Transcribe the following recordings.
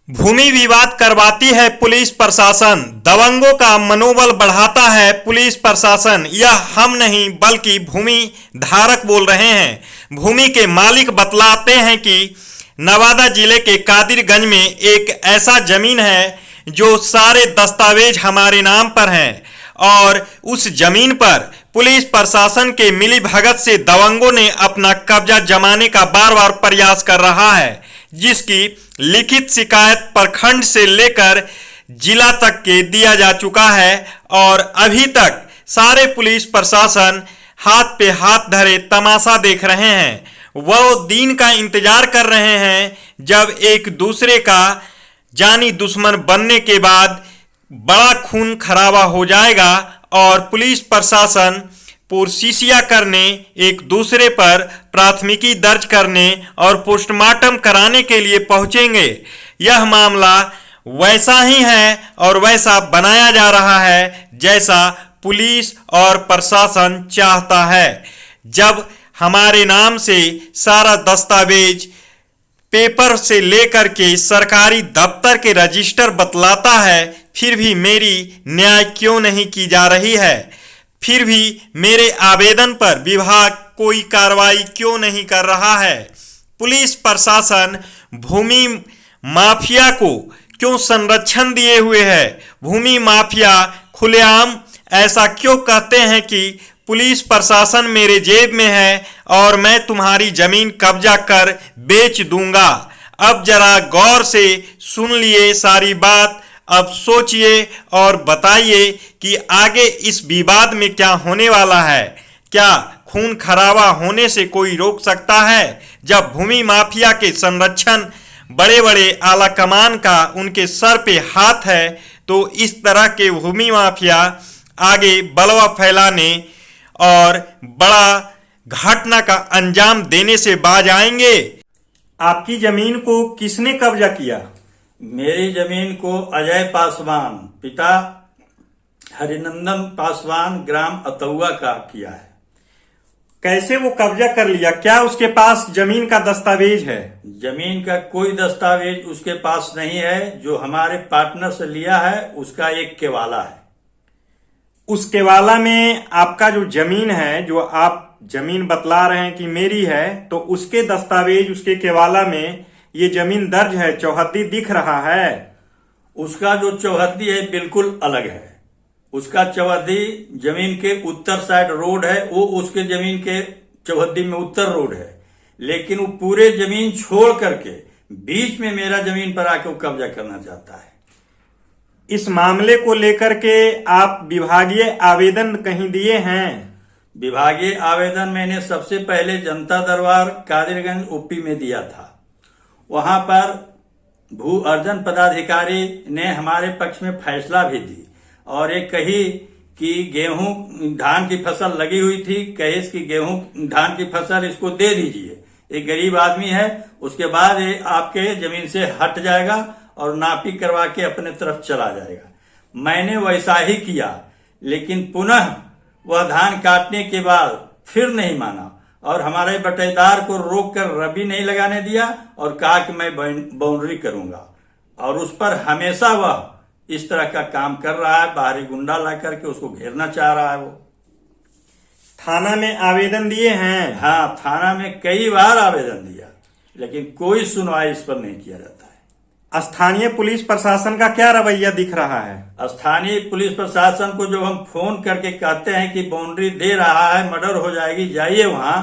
भूमि विवाद करवाती है पुलिस प्रशासन, दबंगों का मनोबल बढ़ाता है पुलिस प्रशासन। यह हम नहीं बल्कि भूमि धारक बोल रहे हैं। भूमि के मालिक बतलाते हैं कि नवादा जिले के कादिरगंज में एक ऐसा जमीन है जो सारे दस्तावेज हमारे नाम पर हैं और उस जमीन पर पुलिस प्रशासन के मिलीभगत से दबंगों ने अपना कब्जा जमाने का बार बार प्रयास कर रहा है, जिसकी लिखित शिकायत प्रखंड से लेकर जिला तक के दिया जा चुका है और अभी तक सारे पुलिस प्रशासन हाथ पे हाथ धरे तमाशा देख रहे हैं। वो दिन का इंतजार कर रहे हैं जब एक दूसरे का जानी दुश्मन बनने के बाद बड़ा खून खराबा हो जाएगा और पुलिस प्रशासन पुरसिसिया करने, एक दूसरे पर प्राथमिकी दर्ज करने और पोस्टमार्टम कराने के लिए पहुंचेंगे। यह मामला वैसा ही है और वैसा बनाया जा रहा है जैसा पुलिस और प्रशासन चाहता है। जब हमारे नाम से सारा दस्तावेज पेपर से लेकर के सरकारी दफ्तर के रजिस्टर बतलाता है, फिर भी मेरी न्याय क्यों नहीं की जा रही है? फिर भी मेरे आवेदन पर विभाग कोई कार्रवाई क्यों नहीं कर रहा है? पुलिस प्रशासन भूमि माफिया को क्यों संरक्षण दिए हुए है? भूमि माफिया खुलेआम ऐसा क्यों कहते हैं कि पुलिस प्रशासन मेरे जेब में है और मैं तुम्हारी जमीन कब्जा कर बेच दूंगा। अब जरा गौर से सुन लिए सारी बात, अब सोचिए और बताइए कि आगे इस विवाद में क्या होने वाला है। क्या खून खराबा होने से कोई रोक सकता है? जब भूमि माफिया के संरक्षण बड़े बड़े आला कमान का उनके सर पे हाथ है, तो इस तरह के भूमि माफिया आगे बलवा फैलाने और बड़ा घटना का अंजाम देने से बाज आएंगे। आपकी जमीन को किसने कब्जा किया? मेरी जमीन को अजय पासवान, पिता हरिनंदन पासवान, ग्राम अतुआ का किया है। कैसे वो कब्जा कर लिया? क्या उसके पास जमीन का दस्तावेज है? जमीन का कोई दस्तावेज उसके पास नहीं है। जो हमारे पार्टनर से लिया है उसका एक केवाला है। उस केवाला में आपका जो जमीन है, जो आप जमीन बतला रहे हैं कि मेरी है, तो उसके दस्तावेज, उसके केवाला में ये जमीन दर्ज है, चौहद्दी दिख रहा है। उसका जो चौहद्दी है बिल्कुल अलग है। उसका चौहद्दी जमीन के उत्तर साइड रोड है, वो उसके जमीन के चौहद्दी में उत्तर रोड है, लेकिन वो पूरे जमीन छोड़ करके बीच में मेरा जमीन पर आके वो कब्जा करना चाहता है। इस मामले को लेकर के आप विभागीय आवेदन कहीं दिए हैं? विभागीय आवेदन मैंने सबसे पहले जनता दरबार कादिरगंज ओपी में दिया था। वहां पर भू अर्जन पदाधिकारी ने हमारे पक्ष में फैसला भी दी और एक कही कि गेहूं धान की फसल लगी हुई थी, कहे कि गेहूं धान की फसल इसको दे दीजिए, एक गरीब आदमी है, उसके बाद ये आपके जमीन से हट जाएगा और नापी करवा के अपने तरफ चला जाएगा। मैंने वैसा ही किया, लेकिन पुनः वह धान काटने के बाद फिर नहीं माना और हमारे बटेदार को रोक कर रबी नहीं लगाने दिया और कहा कि मैं बाउंड्री करूंगा, और उस पर हमेशा वह इस तरह का काम कर रहा है। बाहरी गुंडा ला करके उसको घेरना चाह रहा है। वो थाना में आवेदन दिए हैं? हाँ, थाना में कई बार आवेदन दिया, लेकिन कोई सुनवाई इस पर नहीं किया जाता है। स्थानीय पुलिस प्रशासन का क्या रवैया दिख रहा है? स्थानीय पुलिस प्रशासन को जब हम फोन करके कहते हैं कि बाउंड्री दे रहा है, मर्डर हो जाएगी, जाइए वहां,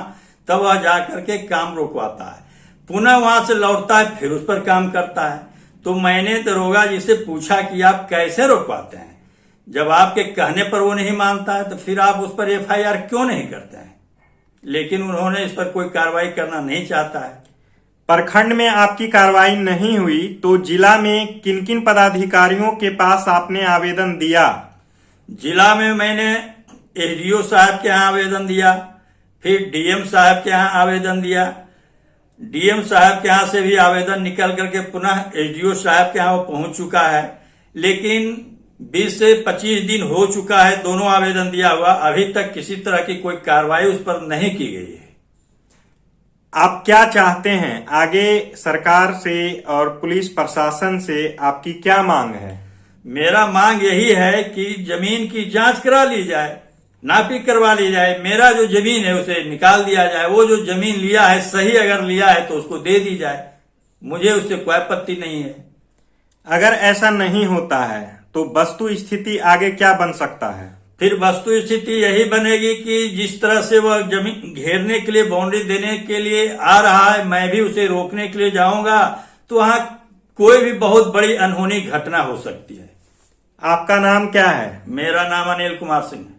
तब वह जाकर के काम रोकवाता है। पुनः वहां से लौटता है, फिर उस पर काम करता है। तो मैंने दरोगा जी से पूछा कि आप कैसे रोकवाते हैं? जब आपके कहने पर वो नहीं मानता है तो फिर आप उस पर FIR क्यों नहीं करते हैं? लेकिन उन्होंने इस पर कोई कार्रवाई करना नहीं चाहता है। प्रखंड में आपकी कार्रवाई नहीं हुई तो जिला में किन किन पदाधिकारियों के पास आपने आवेदन दिया? जिला में मैंने SDO साहब के यहाँ आवेदन दिया, फिर DM साहब के यहाँ आवेदन दिया। DM साहब के यहाँ से भी आवेदन निकल करके पुनः SDO साहब के यहाँ वो पहुंच चुका है, लेकिन 20 से 25 दिन हो चुका है दोनों आवेदन दिया हुआ, अभी तक किसी तरह की कोई कार्रवाई उस पर नहीं की गई है। आप क्या चाहते हैं आगे सरकार से और पुलिस प्रशासन से आपकी क्या मांग है? मेरा मांग यही है कि जमीन की जांच करा ली जाए, नापी करवा ली जाए, मेरा जो जमीन है उसे निकाल दिया जाए। वो जो जमीन लिया है सही अगर लिया है तो उसको दे दी जाए, मुझे उससे कोई आपत्ति नहीं है। अगर ऐसा नहीं होता है तो वस्तु स्थिति आगे क्या बन सकता है? फिर वस्तु स्थिति यही बनेगी कि जिस तरह से वह जमीन घेरने के लिए, बाउंड्री देने के लिए आ रहा है, मैं भी उसे रोकने के लिए जाऊंगा तो वहां कोई भी बहुत बड़ी अनहोनी घटना हो सकती है। आपका नाम क्या है? मेरा नाम अनिल कुमार सिंह है।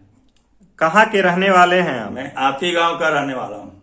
कहाँ के रहने वाले हैं आप? मैं आती गांव का रहने वाला हूँ।